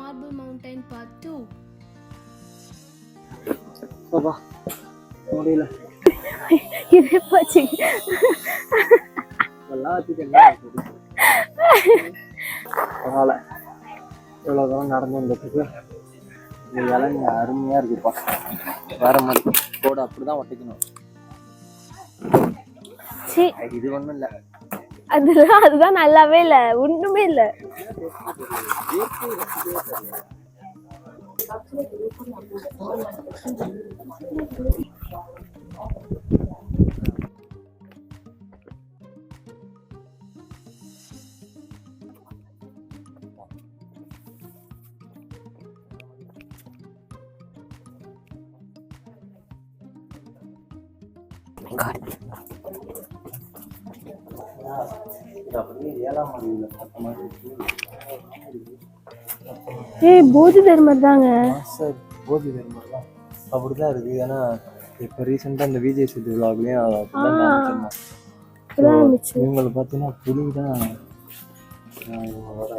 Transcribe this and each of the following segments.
Marble Mountain Part 2. அப்பா முடியல இதே போச்சு. நல்லா வச்சுட்டேன். பரவாயில்ல, இவ்வளோ தூரம் நடந்து வந்ததுக்கு இந்த இலைங்க அருமையாக இருக்குப்பா. வேற மாதிரி கோடு அப்படிதான் ஒட்டிக்கணும். இது ஒன்றும் இல்லை, அதுதான் நல்லாவே இல்லை, ஒண்ணுமே இல்லை. போதி தர்மர் தாங்க. போதி தர்மர் தான் அப்படிதான் இருக்கு. ஏன்னா இப்போ ரீசெண்டாக இந்த விஜய் சேது விழாவிலையும் இவங்களை பார்த்தீங்கன்னா புலி தான் இவங்களோட.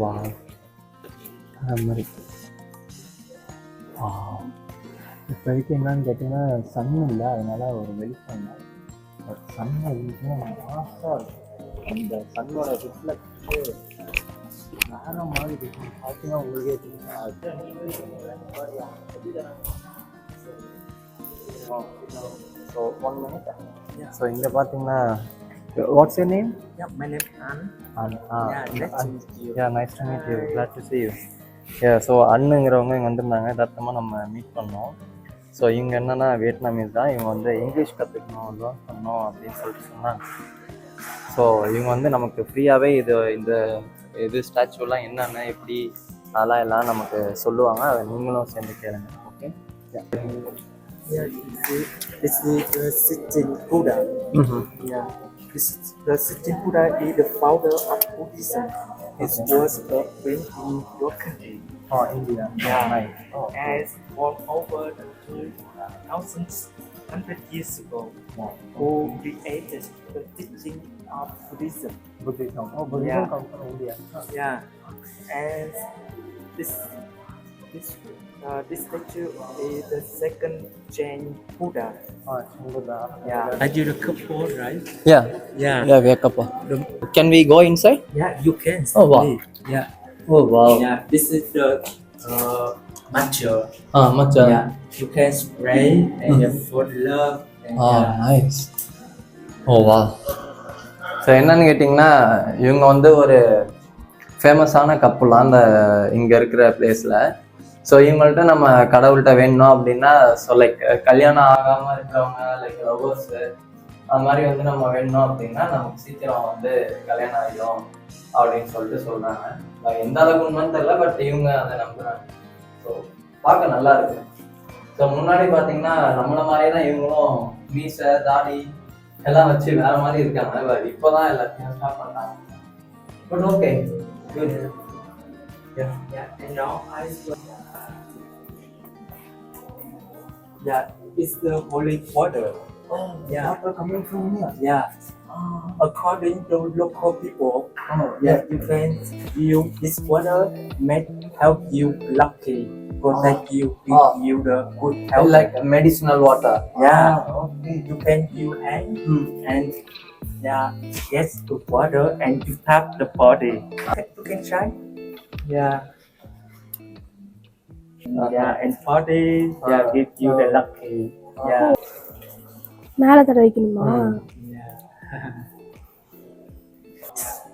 வா அது மாதிரி இப்போதைக்கு என்னன்னு கேட்டிங்கன்னா சன் இல்லை, அதனால ஒரு வெளிச்சம் இல்லை. பட் சன்னை இருந்துச்சுன்னா மாசாக இருக்கும். அந்த சன்னோட ரிஃப்ளெக்ட்டு வேற மாதிரி இருக்கும். பார்த்தீங்கன்னா உங்களுக்கே தெரியும். So 1 minute. ஸோ இங்கே பார்த்தீங்கன்னா what's your name? My name is An. Nice to meet you. Glad to see you. So அண்ணுங்கிறவங்க இங்கே வந்திருந்தாங்க. யதார்த்தமாக நம்ம மீட் பண்ணோம். ஸோ இவங்க என்னென்னா வியட்நாமீஸ் தான். இவங்க வந்து இங்கிலீஷ் கற்றுக்கணும், லேர்ன் பண்ணோம் அப்படின்னு சொல்லிட்டு சொன்னாங்க. ஸோ இவங்க வந்து நமக்கு ஃப்ரீயாகவே இது ஸ்டாச்சுலாம் என்னென்ன எப்படி அதெல்லாம் எல்லாம் நமக்கு சொல்லுவாங்க. அதை நீங்களும் சேர்ந்து கேளுங்க. Okay. This is the Sitting Buddha. The Sitting Buddha is the founder of Buddhism. It was when in your country. India. Right. As born over 2,100 years ago, who created the teaching of Buddhism. Buddhism comes from India. And this statue is the second Jain Buddha. Buddha. Are you the couple, right? Yeah, we are couple. Can we go inside? Yeah, you can. Oh, wow. Yeah. Oh, wow. Yeah, this is the matcha. Matcha. Yeah, you can spray and for love. And, nice. Oh, wow. So என்னன்னு கேட்டிங்கன்னா இவங்க வந்து ஒரு ஃபேமஸான கப்புலாம் அந்த இங்கே இருக்கிற பிளேஸில். ஸோ இவங்கள்ட்ட நம்ம கடவுள்கிட்ட வேணும் அப்படின்னா லைக் கல்யாணம் ஆகாமல் இருக்கிறவங்க லைக் லவ்வர்ஸு அது மாதிரி வந்து நம்ம வேணும் அப்படின்னா நமக்கு சீக்கிரம் வந்து கல்யாணம் ஆகிடும் அப்படின்னு சொல்லிட்டு சொல்கிறாங்க. எந்த அளவுக்கு உண்மைன்னு தெரியல, பட் இவங்க அதை நம்புகிறாங்க. ஸோ பார்க்க நல்லா இருக்கு. ஸோ முன்னாடி பார்த்தீங்கன்னா நம்மள மாதிரியே தான் இவங்களும் மீசை தாடி எல்லாம் வச்சு வேற மாதிரி இருக்காங்க. இப்போதான் எல்லாத்தையும் ஸ்டார்ட் பண்ணாங்க. But okay, good. and now it's the holy water. Water coming from here. According to local people, you can use this water may help you lucky, protect you, give you the good health. Like medicinal water. Okay. You can use hand and get the water and you tap the body. You can try. And body give you the lucky. மேல தட வைக்கணுமா?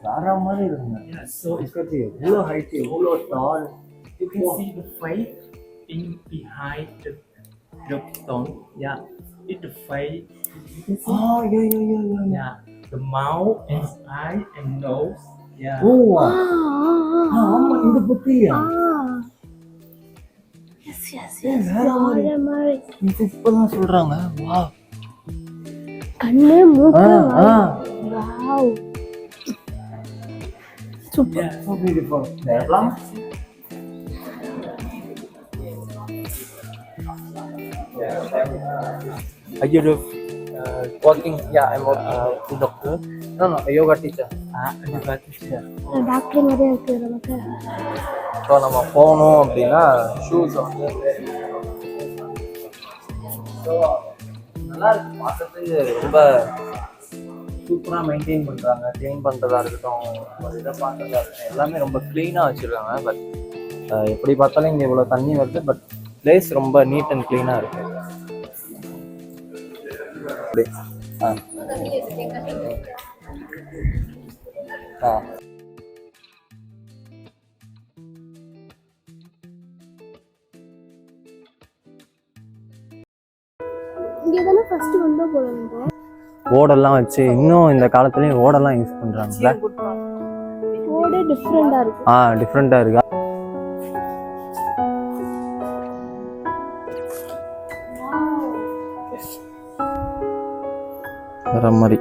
வேற மாதிரி இருக்குங்க. So it's எவ்வளோ height, எவ்வளோ டால். you can see the face in behind the stone. It's the face. You can see. The mouth and eye and nose. ஆமா, இந்த புத்தியா வேற மாதிரி. இப்பதான் சொல்றாங்க. வா, கண்ணு மூக்கு. Wow, super. so beautiful. Devam. Are you the working. Yeah, I'm working. Doctor. No, yoga teacher. Yoga teacher. Doctor மாதிரியே இருக்கு நமக்கு. ஸோ நம்ம போகணும் அப்படின்னா ஷூஸ் வந்து ஸோ நல்லா இருக்கு பார்க்கறதுக்கு. ரொம்ப சூப்பராக மெயின்டைன் பண்ணுறாங்க. க்ளீன் பண்ணுறதா இருக்கட்டும், ஒரு இதை பார்க்குறதா இருக்கட்டும், எல்லாமே ரொம்ப க்ளீனாக வச்சுருக்காங்க. பட் எப்படி பார்த்தாலும் இங்கே இவ்வளோ தண்ணி வருது. பட் பிளேஸ் ரொம்ப நீட் அண்ட் க்ளீனாக இருக்கு. அப்படி இங்கே தானே ஃபர்ஸ்ட் வந்தோம் போல. ஓடெல்லாம் வச்சு இன்னும் இந்த காலத்துலேயும் ஓடெல்லாம் யூஸ் பண்ணுறாங்கல்ல. ஓடே டிஃப்ரெண்டாக இருக்கு. டிஃப்ரெண்ட்டாக இருக்கா. வர மாதிரி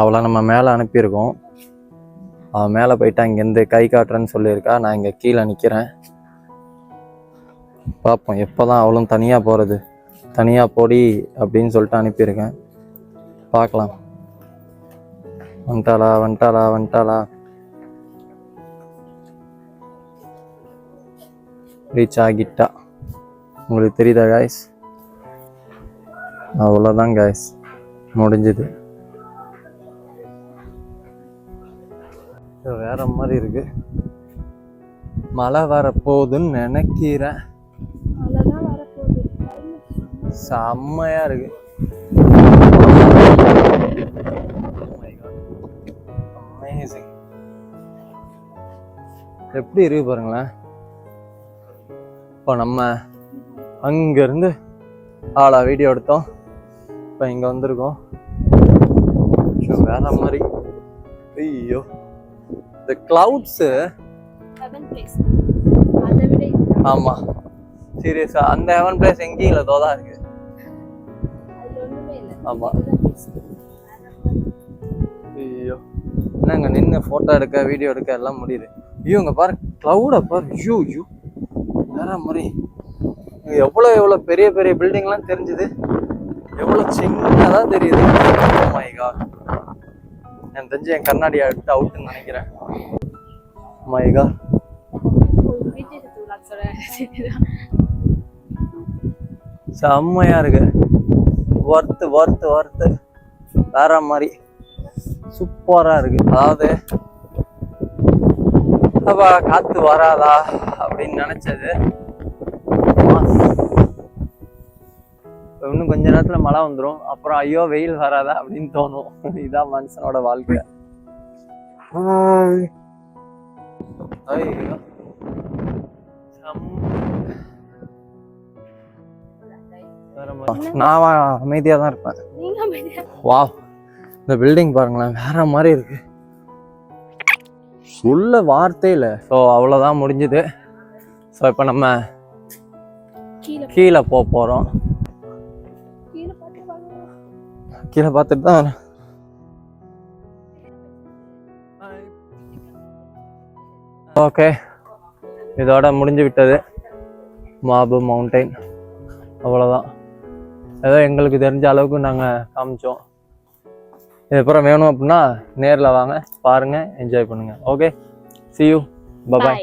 அவளை நம்ம மேலே அனுப்பியிருக்கோம். அவள் மேலே போயிட்டா இங்கேருந்து கை காட்டுறேன்னு சொல்லியிருக்கா. நான் இங்கே கீழே நிற்கிறேன். பார்ப்போம் எப்போ தான் அவளும் தனியாக போகிறது. தனியாக போடி அப்படின்னு சொல்லிட்டு அனுப்பியிருக்கேன். பார்க்கலாம். வந்துட்டாளா ரீச் ஆகிட்டா. உங்களுக்கு தெரியுதா காய்ஸ்? அவ்வளோதான் காய்ஸ், முடிஞ்சுது. வேற மாதிரி இருக்கு. மழை வரப்போகுதுன்னு நினைக்கிறேன். அவ்வளோதான் வரப்போகுது. செம்மையா இருக்கு. அமேசிங். எப்படி இருக்கு பாருங்களேன். இப்போ நம்ம அங்கிருந்து ஆளா வீடியோ எடுத்தோம். இப்போ இங்க வந்திருக்கோம். வேற மாதிரி. ஐயோ, இந்த கிளவுட்ஸ். ஆமா, சீரியஸா அந்த ஹெவன் பிளேஸ் எங்கேயும் இல்லை, தோதா இருக்கு. ஆமா. ஐயோ, என்னங்க நின்று ஃபோட்டோ எடுக்க வீடியோ எடுக்க எல்லாம் முடியுது. ஐயோ இங்க பாரு, கிளவுட பாரு. ஐயோ ஐயோ, வேற மாதிரி. எவ்வளோ பெரிய பெரிய பில்டிங்லாம் தெரிஞ்சுது. எவ்வளோ சின்னதா தெரியுது. Oh my God. எனக்கு தெரிஞ்சு என் கண்ணாடி எடுத்து அவுட்டுன்னு நினைக்கிறேன். Oh my God. செம்மையா இருக்கு. ஒர்த்து வேற மாதிரி சூப்பரா இருக்கு. அதாவது அப்பா காத்து வராதா அப்படின்னு நினைச்சது. இன்னும் கொஞ்ச நேரத்துல மழை வந்துடும். அப்புறம் ஐயோ வெயில் வராதா அப்படின்னு தோணும். இதான் மனுஷனோட வாழ்க்கை. நான் அமைதியா தான் இருப்பேன். வா, இந்த பில்டிங் பாருங்களேன், வேற மாதிரி இருக்கு. சொல்ல வார்த்தை இல்லை. ஸோ அவ்வளோதான் முடிஞ்சுது. ஸோ இப்போ நம்ம கீழே போகிறோம். கீழே பார்த்துட்டு தான். ஓகே, இதோட முடிஞ்சு விட்டது மாபு மவுண்டைன். அவ்வளோதான். ஏதோ எங்களுக்கு தெரிஞ்ச அளவுக்கு நாங்கள் காமிச்சோம். இதுக்கப்புறம் வேணும் அப்படின்னா நேரில் வாங்க, பாருங்கள், என்ஜாய் பண்ணுங்கள். Okay, see you, bye bye.